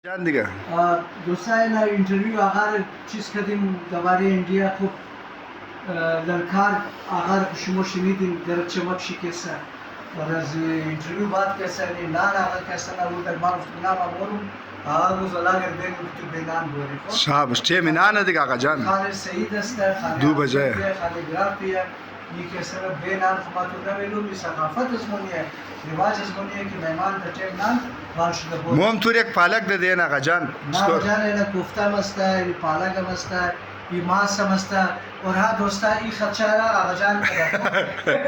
جان دیگه دوستان اینترویو اگر چیز کردیم درباره انڈیا خب للکار اگر شما شنیدین در چه چی کسا و از اینترویو بعد کسا نان اگر کسا نبود در ما نام امورم اگر روز لاگر بین تو بینان بوده صاحب چه منان دیگه آقا جان خالد سعید است خالد دو بجه خالد گرافیه یہ کیسا بینان خماتو دا ویلو می ثقافت از منیه رواج از منیه که مهمان در چه نان وارشده بود موم تور یک پالک ده دینا آقا جان آقا جان اینا کوفته مسته این پالک مسته این ماس مسته اور ها دوستا این خرچه را آقا جان کده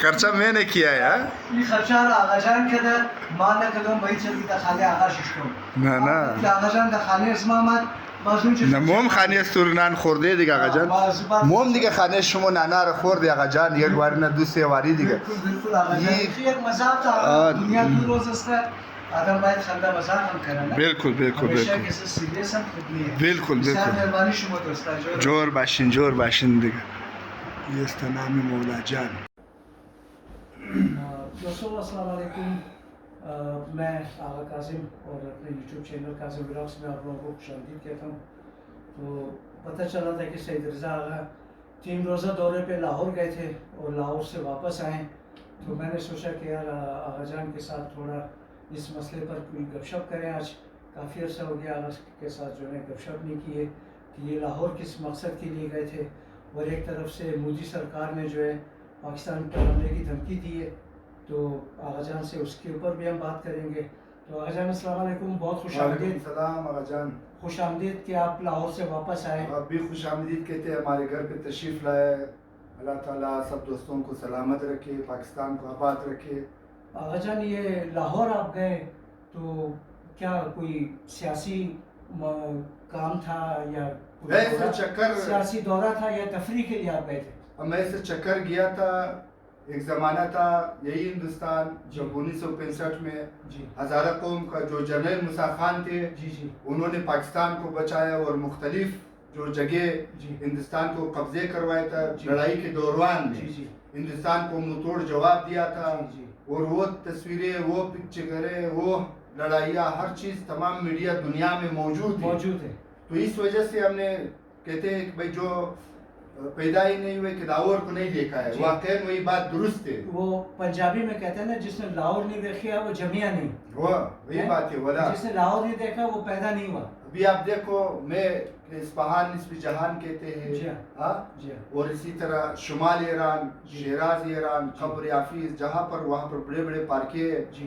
خرچه میں نے کیا ہے این خرچه را آقا جان کده ما نکدم باید چلی تا خاله آقا ششکم نه نه آقا جان دا خانه اسم آمد نه موم خانه استور نان خورده دیگه آقا جان موم دیگه خانه شما نانا رو خورده آقا جان یک بار نه دو سه واری دیگه بالکل آقا جان یک مذاق تا دنیا دو روز است آدم باید خنده مذاق هم کنه بالکل بالکل همیشه بالکل کسی سیریس هم خوب نیه بالکل بسیار بالکل مهربانی شما دوستا جور باشین دیگه یہ است نام مولا جان دوستو السلام علیکم میں آغا قاسم اور اپنے یوٹیوب چینل قاسم ولاگس میں آپ لوگوں کو خوش آمدید کہتا ہوں تو پتہ چلا تھا کہ سید رضا آغا 3 روزہ دورے پہ لاہور گئے تھے اور لاہور سے واپس آئیں تو میں نے سوچا کہ یار آغا جان کے ساتھ تھوڑا اس مسئلے پر کوئی گپ شپ کریں آج کافی عرصہ ہو گیا آغا کے ساتھ جو ہے گپ شپ نہیں کیے کہ یہ لاہور کس مقصد کے لیے گئے تھے اور ایک طرف سے مودی سرکار نے جو ہے پاکستان پر حملے کی دھمکی دی ہے تو آغا جان سے اس کے اوپر بھی ہم بات کریں گے تو آغا جان السلام علیکم بہت خوش آمدید السلام آقا جان خوش آمدید کہ آپ لاہور سے واپس آئے آپ بھی خوش آمدید کہتے ہیں ہمارے گھر پہ تشریف لائے اللہ تعالیٰ سب دوستوں کو سلامت رکھے پاکستان کو آباد رکھے آغا جان یہ لاہور آپ گئے تو کیا کوئی سیاسی کام تھا یا سیاسی دورہ تھا یا تفریح کے لیے آپ گئے تھے؟ میں ایسے چکر گیا تھا ایک زمانہ تھا یہی ہندوستان جب 1965 میں ہزارہ قوم کا جو جنرل موسیٰ خان تھے انہوں نے پاکستان کو بچایا اور مختلف جو جگہ ہندوستان کو قبضے کروائے تھا لڑائی کے دوران میں ہندوستان کو منہ توڑ جواب دیا تھا اور وہ تصویریں وہ پکچریں وہ لڑائیاں ہر چیز تمام میڈیا دنیا میں موجود ہے تو اس وجہ سے ہم نے کہتے ہیں کہ بھائی جو پیدا ہی نہیں ہوئے کہ لاہور کو نہیں دیکھا ہے واقعی وہی بات درست ہے وہ پنجابی میں کہتے ہیں نا جس نے لاہور نہیں دیکھا وہ جمیا نہیں وہی بات ہے جس نے لاہور نہیں دیکھا وہ پیدا نہیں ہوا ابھی آپ دیکھو میں اصفہان نصف جہان کہتے ہیں اور اسی طرح شمال ایران شیراز ایران قبر حافظ جہاں پر وہاں پر بڑے بڑے پارکیں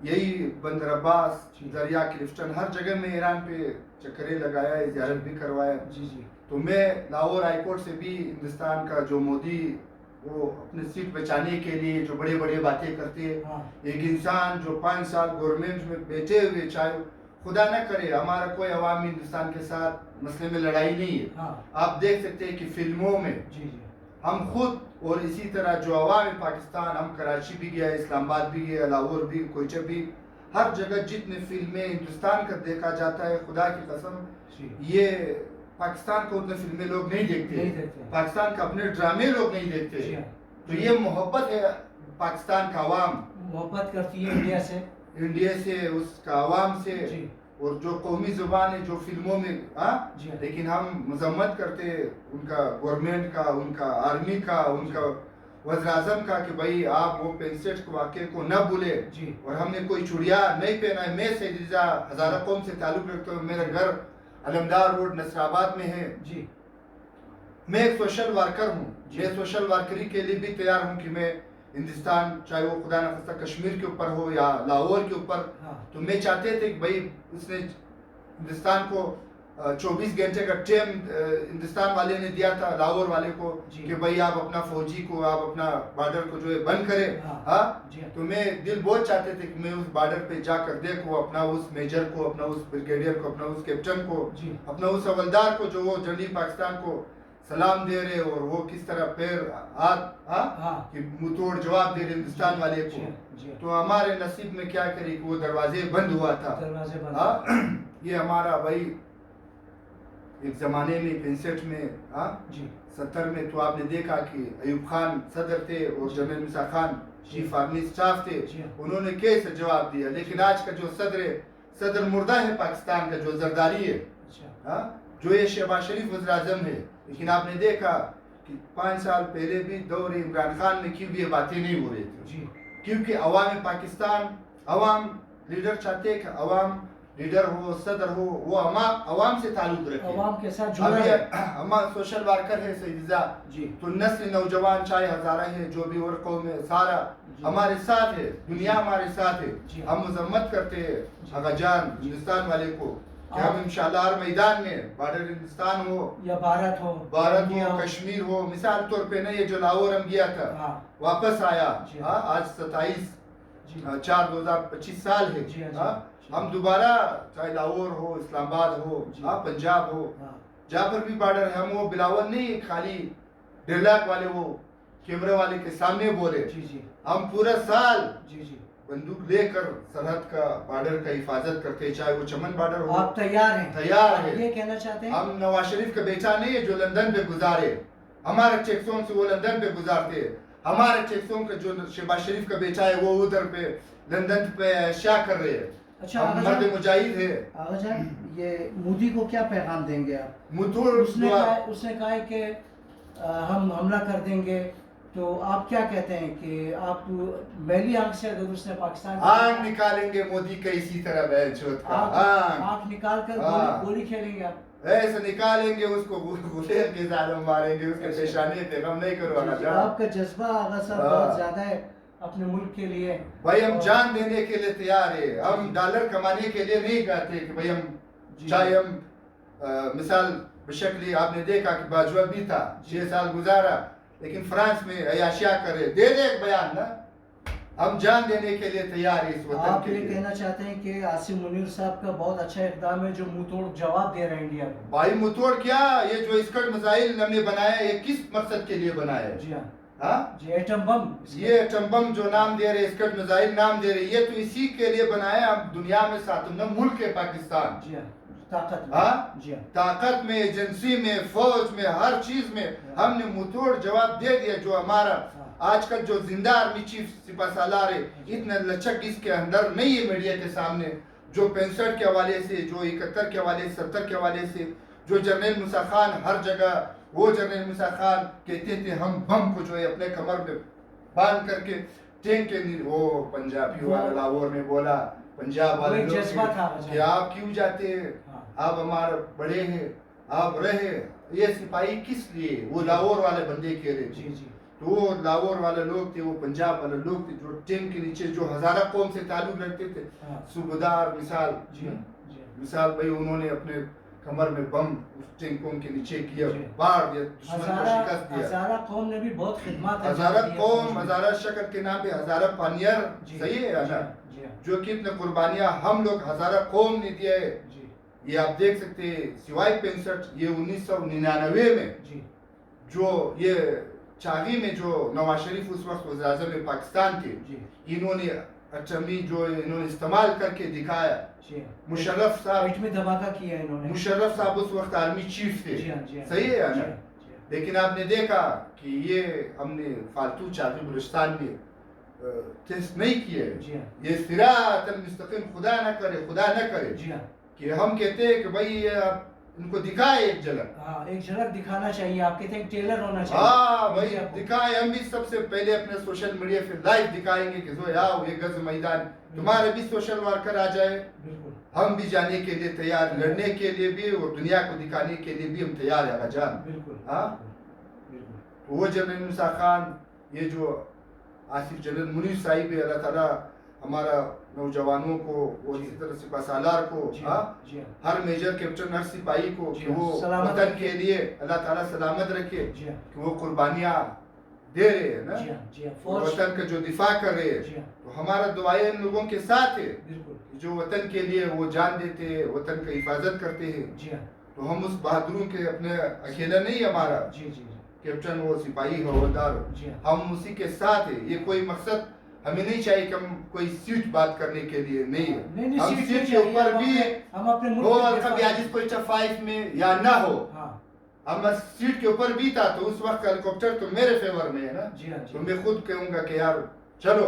یہی بندر عباس دریا کلفٹن ہر جگہ میں ایران پہ چکریں لگایا ہے زیارت بھی کروایا تو میں لاہور ہائی کورٹ سے بھی ہندوستان کا جو مودی وہ اپنے سیٹ بچانے کے لیے جو بڑے بڑے باتیں کرتے ایک انسان جو 5 سال گورنمنٹ میں بیٹھے ہوئے چاہے خدا نہ کرے ہمارا کوئی عوامی ہندوستان کے ساتھ مسئلے میں لڑائی نہیں ہے آپ دیکھ سکتے ہیں کہ فلموں میں ہم خود اور اسی طرح جو عوام پاکستان ہم کراچی بھی گیا اسلام آباد بھی گیا لاہور بھی کوئچہ بھی ہر جگہ جتنے فلمیں ہندوستان کا دیکھا جاتا ہے خدا کی قسم یہ پاکستان کو اتنے فلمیں لوگ نہیں دیکھتے پاکستان کا اپنے ڈرامے لوگ نہیں دیکھتے تو یہ محبت ہے پاکستان کا عوام محبت کرتی ہے انڈیا سے اس کا عوام سے اور جو قومی زبان ہے جو فلموں میں لیکن ہم مذمت کرتے ان کا گورنمنٹ کا ان کا آرمی کا ان کا وزیر اعظم کا کہ بھائی آپ وہ 65 واقعے کو نہ بھولے اور ہم نے کوئی چوڑیا نہیں پہنا ہے میں سید رضا ہزارہ قوم سے تعلق رکھتا ہوں میرا گھر علمدار روڈ نصر آباد میں ہے میں ایک سوشل ورکر ہوں میں سوشل ورکری کے لیے بھی تیار ہوں کہ میں ہندوستان چاہے وہ خدا نخواستہ کشمیر کے اوپر ہو یا لاہور کے اوپر تو میں چاہتے تھے کہ بھائی اس نے ہندوستان کو 24 گھنٹے کا ٹائم ہندوستان والے نے دیا تھا لاہور والے کو کہ بھائی آپ اپنا فوجی کو آپ اپنا بارڈر کو جو ہے بند کرے تو میں دل بہت چاہتے تھے کہ میں اس بارڈر پہ جا کر دیکھوں اپنا اس میجر کو اپنا اس بریگیڈیئر کو اپنا اس کیپٹن کو اپنا اس حوالدار کو جو وہ جنگی پاکستان کو سلام دے رہے اور وہ کس طرح پیر ہاتھ منہ توڑ جواب دے رہے ہندوستان والے کو تو ہمارے نصیب میں کیا کرے کہ وہ دروازے بند ہوا تھا یہ ہمارا بھائی ایک زمانے میں 65 میں 70 میں تو آپ نے دیکھا کہ ایوب خان صدر تھے اور جنرل موسیٰ خان چیف آرمی سٹاف تھے انہوں نے کیسے جواب دیا لیکن آج کا جو صدر ہے صدر مردہ ہے پاکستان کا جو زرداری ہے, جو یہ شہباز شریف وزیر اعظم ہے, لیکن آپ نے دیکھا کہ 5 سال پہلے بھی دور عمران خان میں کیوں بھی یہ باتیں نہیں ہو رہی تھی, کیونکہ عوام پاکستان, عوام لیڈر چاہتے ہیں کہ عوام لیڈر ہو, صدر ہو, وہ عوام سے تعلق رکھے, عوام کے ساتھ جڑا ہے. ہمارا سوشل ورکر ہے سیدزا, تو نسل نوجوان چاہے ہزارہ ہے, جو بھی اور قوم ہے, سارا ہمارے ساتھ ہے, دنیا ہمارے ساتھ ہے. ہم مذمت کرتے ہیں آغا جان ہندوستان والے کو کہ ہم انشاءاللہ ہر میدان میں, بارڈر ہندوستان ہو یا بھارت ہو, کشمیر ہو, مثال طور پہ نا یہ جو لاہور ہم گیا تھا واپس آیا, آج 27/4/2025 سال ہے, ہم دوبارہ چاہے لاہور ہو, اسلام آباد ہو, پنجاب ہو, جہاں پر بھی بارڈر ہے, ہم وہ بلاول نہیں خالی 1.5 لاکھ والے وہ کیمرے والے کے سامنے بولے, ہم پورا سال بندوق لے کر سرحد کا بارڈر کا حفاظت کرتے, چاہے وہ چمن بارڈر ہو. آپ تیار ہیں؟ تیار ہے. یہ کہنا چاہتے ہیں ہم نواز شریف کا بیٹا نہیں ہے جو لندن پہ گزارے, ہمارے چیکسون سے وہ لندن پہ گزارتے, ہمارے چیکسون کا جو شہباز شریف کا بیٹا ہے وہ ادھر پہ لندن پہ اشیاء کر رہے ہیں. اچھا مرد مجاہد ہے. آغا جان, یہ مودی کو کیا پیغام دیں گے آپ؟ اس نے کہا ہے کہ ہم حملہ کر دیں گے, تو آپ کیا کہتے ہیں کہ آپ میلی آنکھ سے اگر اس نے پاکستان آنکھ نکالیں گے مودی کا اسی طرح بہن چوت کا, آنکھ نکال کر گولی کھیلیں گے آپ؟ ایسے نکالیں گے اس کو, غلیظ کے ظالم ماریں گے, اس کے پیشانے پہ غم نہیں کرو. آپ کا جذبہ آغا صاحب بہت زیادہ ہے اپنے ملک کے لیے. بھائی ہم جان دینے کے لیے تیار ہے, ہم ڈالر کمانے کے لیے نہیں کہتے کہ بھائی ہم چاہے ہم مثال بشکلی آپ نے دیکھا کہ باجوہ بھی تھا, 6 سال گزارا, لیکن فرانس میں عیاشیاں کرے, دے دے ایک بیان نا, ہم جان دینے کے لیے تیار ہیں اس وطن کے لیے. آپ یہ کہنا چاہتے ہیں کہ عاصم منیر صاحب کا بہت اچھا اقدام ہے جو منہ توڑ جواب دے رہے ہیں انڈیا کو. بھائی منہ توڑ کیا, یہ جو اسکٹ میزائل ہم نے بنایا ہے, یہ کس مقصد کے لیے بنایا ہے؟ جی ہاں, ایٹم بم. یہ ایٹم بم جو نام دے رہے, اسکٹ میزائل نام دے رہے, یہ تو اسی کے لیے بنایا ہم دنیا میں 7 ملک ہے پاکستان. جی ہاں, طاقت میں, ایجنسی میں, فوج میں, ہر چیز میں ہم نے منہ توڑ جواب دے دیا. جو ہمارا آج کل جو زندہ آرمی چیف سپہ سالار ہے, اتنا لچک اس کے اندر نہیں ہے میڈیا کے سامنے, جو 65 کے حوالے سے, جو 71 کے حوالے سے, 70 کے حوالے سے, جو جنرل موسیٰ خان ہر جگہ, وہ جنرل موسیٰ خان کہتے تھے ہم بم کو جو ہے اپنے کمر میں باندھ کر کے ٹینک کے نہیں, وہ پنجابی والا لاہور میں بولا, پنجاب والے لوگ کہ آپ کیوں جاتے ہیں, آپ ہمارے بڑے ہیں, آپ رہے. یہ سپاہی کس لیے, وہ لاہور والے بندے کہہ رہے تھے, تو وہ لاہور والے لوگ تھے, وہ پنجاب والے لوگ تھے, جو ٹینک کے نیچے جو ہزارہ قوم سے تعلق رکھتے تھے, صوبیدار مثال بھائی انہوں نے اپنے کمر میں بم اس ٹینکوں کے نیچے کیا, باڑ دیا, دشمن کو شکست دیا. ہزارہ قوم نے بھی بہت خدمات, ہزارہ قوم, ہزارہ شکر کے نام پہ ہزارہ پانیر, صحیح ہے نا, جو کتنے قربانیاں ہم لوگ ہزارہ قوم نے دیا ہے. یہ آپ دیکھ سکتے ہیں, سوائے 65, یہ 1999 میں جو یہ چاغی میں جو نواز شریف اس وقت وزیر اعظم پاکستان تھے, انہوں نے اٹمی جو انہوں نے استعمال کر کے دکھایا. مشرف صاحب میں دھماکہ کیا انہوں نے, مشرف صاحب اس وقت آرمی چیف تھے, صحیح ہے نا, لیکن آپ نے دیکھا کہ یہ ہم نے فالتو چاغی بلوچستان میں ٹیسٹ نہیں کیے. یہ صراط المستقیم خدا نہ کرے, خدا نہ کرے کہ ہم کہتے ہیں کہ بھائی ان کو دکھائے ایک جھلک, ایک جھلک دکھانا چاہیے, آپ کہتے ہیں ٹیلر ہونا چاہیے. ہاں بھائی دکھائے, ہم بھی سب سے پہلے اپنے سوشل میڈیا پہ لائیو دکھائیں گے کہ زو آؤ یہ غزہ میدان, تمہارے بھی سوشل ورکر آ جائے, ہم بھی جانے کے لیے تیار, لڑنے کے لیے بھی اور دنیا کو دکھانے کے لیے بھی ہم تیار ہیں جان. ہاں, وہ جنرل موسیٰ خان, یہ جو آصف جنرل منیر صاحب ہے, اللہ تعالیٰ ہمارا نوجوانوں کو, اور اسی طرح سپہ سالار کو, ہر میجر کیپٹن, ہر سپاہی کو کہ وہ وطن کے لیے اللہ تعالیٰ سلامت رکھے, کہ وہ قربانیاں دے رہے ہیں نا, وطن کا جو دفاع کر رہے ہیں. تو ہمارا دعائیں ان لوگوں کے ساتھ ہے جو وطن کے لیے وہ جان دیتے ہیں, وطن کا حفاظت کرتے ہیں. تو ہم اس بہادروں کے اپنے اکیلا نہیں, ہمارا کیپٹن وہ سپاہی حوالدار, ہم اسی کے ساتھ ہیں. یہ کوئی مقصد ہمیں نہیں چاہیے کہ ہم کوئی سیٹ بات کرنے کے لیے نہیں ہے, ہم سیٹ کے اوپر بھی ہو کبھی آج کوئی 5 میں یا نہ ہو, ہم سیٹ کے اوپر بھی تھا تو اس وقت ہیلیکاپٹر تو میرے فیور میں ہے نا, تو میں خود کہوں گا کہ یار چلو